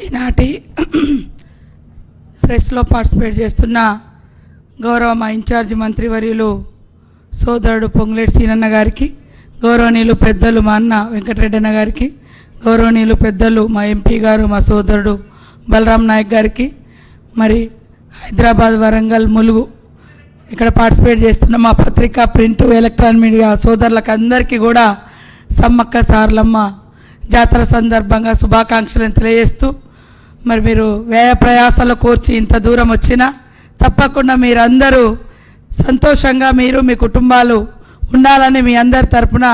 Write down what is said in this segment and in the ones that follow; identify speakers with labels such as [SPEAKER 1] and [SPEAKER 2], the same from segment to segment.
[SPEAKER 1] ఈనాటి ప్రెస్లో పార్టిసిపేట్ చేస్తున్న గౌరవ మా ఇన్ఛార్జి మంత్రివర్యులు సోదరుడు పొంగులేటి సీనన్న గారికి, గౌరవనీయులు పెద్దలు మా అన్న వెంకటరెడ్డి అన్న గారికి, గౌరవనీయులు పెద్దలు మా ఎంపీ గారు మా సోదరుడు బలరాం నాయక్ గారికి, మరి హైదరాబాద్ వరంగల్ ములుగు ఇక్కడ పార్టిసిపేట్ చేస్తున్న మా పత్రికా ప్రింట్ ఎలక్ట్రానిక్ మీడియా సోదరులకు అందరికీ కూడా సమ్మక్క సారలమ్మ జాతర సందర్భంగా శుభాకాంక్షలను తెలియజేస్తూ, మరి మీరు వ్యయ ప్రయాసాలు కోర్చి ఇంత దూరం వచ్చినా తప్పకుండా మీరందరూ సంతోషంగా మీరు మీ కుటుంబాలు ఉండాలని మీ అందరి తరపున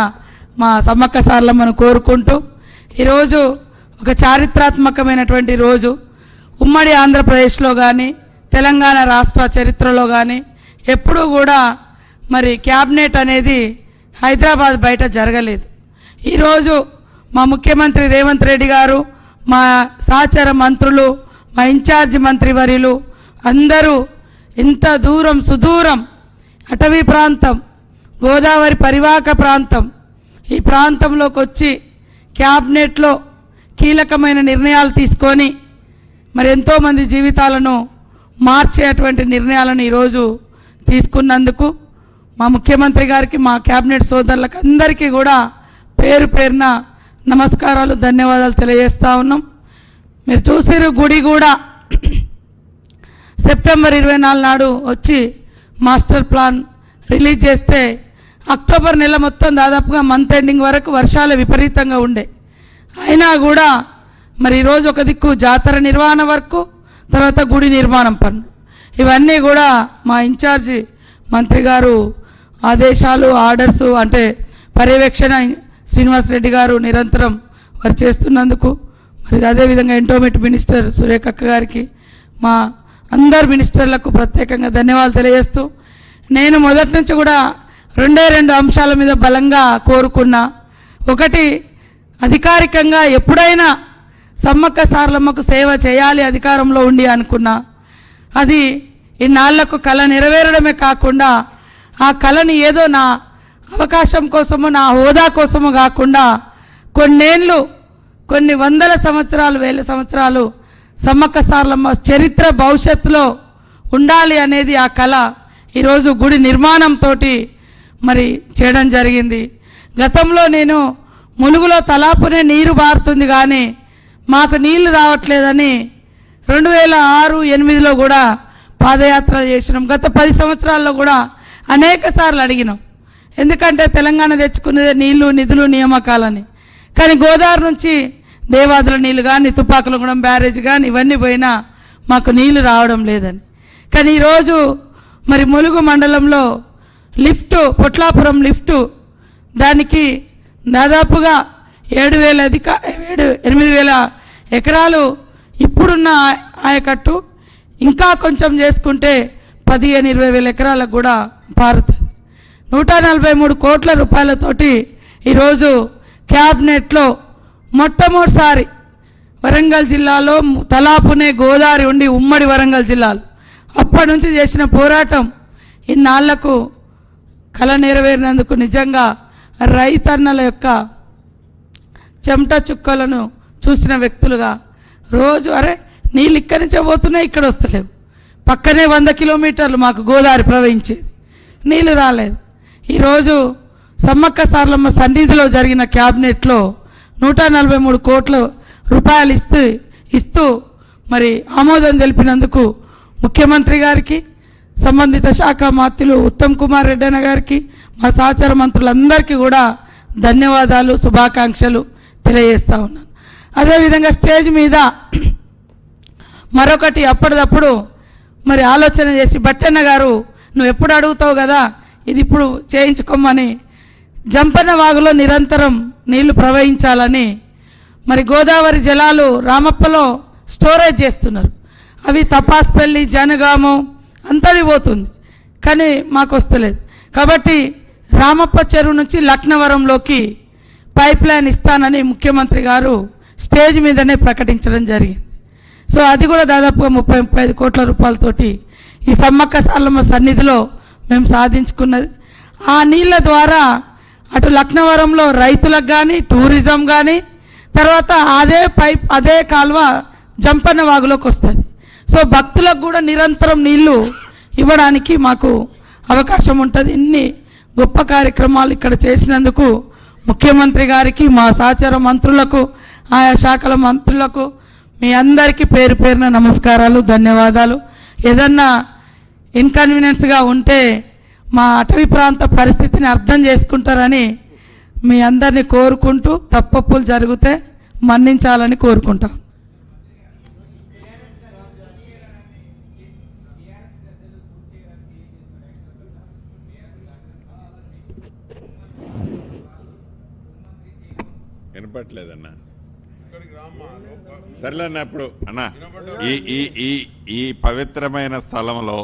[SPEAKER 1] మా సమ్మక్క సారలమ్మను కోరుకుంటూ, ఈరోజు ఒక చారిత్రాత్మకమైనటువంటి రోజు. ఉమ్మడి ఆంధ్రప్రదేశ్లో కానీ తెలంగాణ రాష్ట్ర చరిత్రలో కానీ ఎప్పుడూ కూడా మరి క్యాబినెట్ అనేది హైదరాబాద్ బయట జరగలేదు. ఈరోజు మా ముఖ్యమంత్రి రేవంత్ రెడ్డి గారు, మా సహచర మంత్రులు, మా ఇన్ఛార్జి మంత్రివర్యులు అందరూ ఇంత దూరం సుదూరం అటవీ ప్రాంతం, గోదావరి పరివాహక ప్రాంతం, ఈ ప్రాంతంలోకి వచ్చి క్యాబినెట్లో కీలకమైన నిర్ణయాలు తీసుకొని మరి ఎంతోమంది జీవితాలను మార్చేటువంటి నిర్ణయాలను ఈరోజు తీసుకున్నందుకు మా ముఖ్యమంత్రి గారికి, మా క్యాబినెట్ సోదరులకు అందరికీ కూడా పేరు పేరున నమస్కారాలు, ధన్యవాదాలు తెలియజేస్తా ఉన్నాం. మీరు చూసిరు గుడి కూడా సెప్టెంబర్ 24 నాడు వచ్చి మాస్టర్ ప్లాన్ రిలీజ్ చేస్తే అక్టోబర్ నెల మొత్తం దాదాపుగా మంత్ ఎండింగ్ వరకు వర్షాలు విపరీతంగా ఉండే. అయినా కూడా మరి ఈరోజు ఒక దిక్కు జాతర నిర్వహణ వరకు, తర్వాత గుడి నిర్మాణం పనులు, ఇవన్నీ కూడా మా ఇన్ఛార్జి మంత్రి గారు ఆదేశాలు, ఆర్డర్స్ అంటే పర్యవేక్షణ శ్రీనివాసరెడ్డి గారు నిరంతరం వారు చేస్తున్నందుకు, మరి అదేవిధంగా ఎండోమెంట్ మినిస్టర్ సురేఖక్క గారికి, మా అందరు మినిస్టర్లకు ప్రత్యేకంగా ధన్యవాదాలు తెలియజేస్తూ, నేను మొదటి నుంచి కూడా రెండు అంశాల మీద బలంగా కోరుకున్నా. ఒకటి, అధికారికంగా ఎప్పుడైనా సమ్మక్క సారలమ్మకు సేవ చేయాలి అధికారంలో ఉండి అనుకున్నా. అది ఇన్నాళ్లకు కళ నెరవేరడమే కాకుండా ఆ కళని ఏదో నా అవకాశం కోసమో నా హోదా కోసమో కాకుండా కొన్నేళ్ళు, కొన్ని వందల సంవత్సరాలు, వేల సంవత్సరాలు సమ్మక్క సారలమ్మ చరిత్ర భవిష్యత్తులో ఉండాలి అనేది ఆ కళ ఈరోజు గుడి నిర్మాణంతో మరి చేయడం జరిగింది. గతంలో నేను ములుగులో తలాపునే నీరు బారుతుంది కానీ మాకు నీళ్లు రావట్లేదని 2006, 2008లో కూడా పాదయాత్ర చేసినాం. గత 10 సంవత్సరాల్లో కూడా అనేక సార్లు అడిగినాం. ఎందుకంటే తెలంగాణ తెచ్చుకునేదే నీళ్లు, నిధులు, నియామకాలని. కానీ గోదావరి నుంచి దేవాదుల నీళ్లు కానీ, తుపాకులగూడెం బ్యారేజ్ కానీ ఇవన్నీ పోయినా మాకు నీళ్లు రావడం లేదని. కానీ ఈరోజు మరి ములుగు మండలంలో లిఫ్టు, పొట్లాపురం లిఫ్టు, దానికి దాదాపుగా 8,000 ఎకరాలు ఇప్పుడున్న ఆయకట్టు ఇంకా కొంచెం చేసుకుంటే 15,000-20,000 ఎకరాలకు కూడా పారుతుంది. 143 కోట్ల రూపాయలతోటి ఈరోజు క్యాబినెట్లో మొట్టమొదటిసారి వరంగల్ జిల్లాలో తలాపునే గోదావరి ఉండి ఉమ్మడి వరంగల్ జిల్లాలో అప్పటి నుంచి చేసిన పోరాటం ఇన్నాళ్లకు కళ నెరవేరినందుకు నిజంగా రైతన్నల యొక్క చెమట చుక్కలను చూసిన వ్యక్తులుగా రోజు అరే నీళ్ళు ఇక్కడి నుంచే పోతున్నాయి, ఇక్కడ వస్తలేవు, పక్కనే 100 కిలోమీటర్లు మాకు గోదావరి ప్రవహించేది, నీళ్లు రాలేదు. ఈరోజు సమ్మక్క సారలమ్మ సన్నిధిలో జరిగిన క్యాబినెట్లో 143 కోట్ల రూపాయలు ఇస్తూ మరి ఆమోదం తెలిపినందుకు ముఖ్యమంత్రి గారికి, సంబంధిత శాఖ మంత్రులు ఉత్తమ్ కుమార్ రెడ్డి అన్న గారికి, మా సహచర మంత్రులందరికీ కూడా ధన్యవాదాలు, శుభాకాంక్షలు తెలియజేస్తా ఉన్నాను. అదేవిధంగా స్టేజ్ మీద మరొకటి అప్పటిదప్పుడు మరి ఆలోచన చేసి, బట్టన్న గారు నువ్వు ఎప్పుడు అడుగుతావు కదా ఇది ఇప్పుడు చేయించుకోమని, జంపన్న వాగులో నిరంతరం నీళ్లు ప్రవహించాలని మరి గోదావరి జలాలు రామప్పలో స్టోరేజ్ చేస్తున్నారు. అవి తపాస్పల్లి, జనగామం అంతది పోతుంది, కానీ మాకు వస్తలేదు. కాబట్టి రామప్ప చెరువు నుంచి లక్నవరంలోకి పైప్ లైన్ ఇస్తానని ముఖ్యమంత్రి గారు స్టేజ్ మీదనే ప్రకటించడం జరిగింది. సో అది కూడా దాదాపుగా 30-35 కోట్ల రూపాయలతోటి ఈ సమ్మక్క సారలమ్మ సన్నిధిలో మేము సాధించుకున్నది. ఆ నీళ్ల ద్వారా అటు లక్నవరంలో రైతులకు కానీ, టూరిజం కానీ, తర్వాత అదే కాల్వ జంపన్న వాగులోకి వస్తుంది. సో భక్తులకు కూడా నిరంతరం నీళ్లు ఇవ్వడానికి మాకు అవకాశం ఉంటుంది. ఇన్ని గొప్ప కార్యక్రమాలు ఇక్కడ చేసినందుకు ముఖ్యమంత్రి గారికి, మా సహచర మంత్రులకు, ఆయా శాఖల మంత్రులకు మీ అందరికీ పేరు పేరున నమస్కారాలు, ధన్యవాదాలు. ఏదన్నా ఇన్కన్వీనియన్స్గా ఉంటే మా అటవీ ప్రాంత పరిస్థితిని అర్థం చేసుకుంటారని మీ అందరినీ కోరుకుంటూ, తప్పప్పులు జరిగితే మన్నించాలని కోరుకుంటాం.
[SPEAKER 2] వినపట్లేదన్నా, సర్లేన్న. ఇప్పుడు అన్నా, ఈ పవిత్రమైన స్థలంలో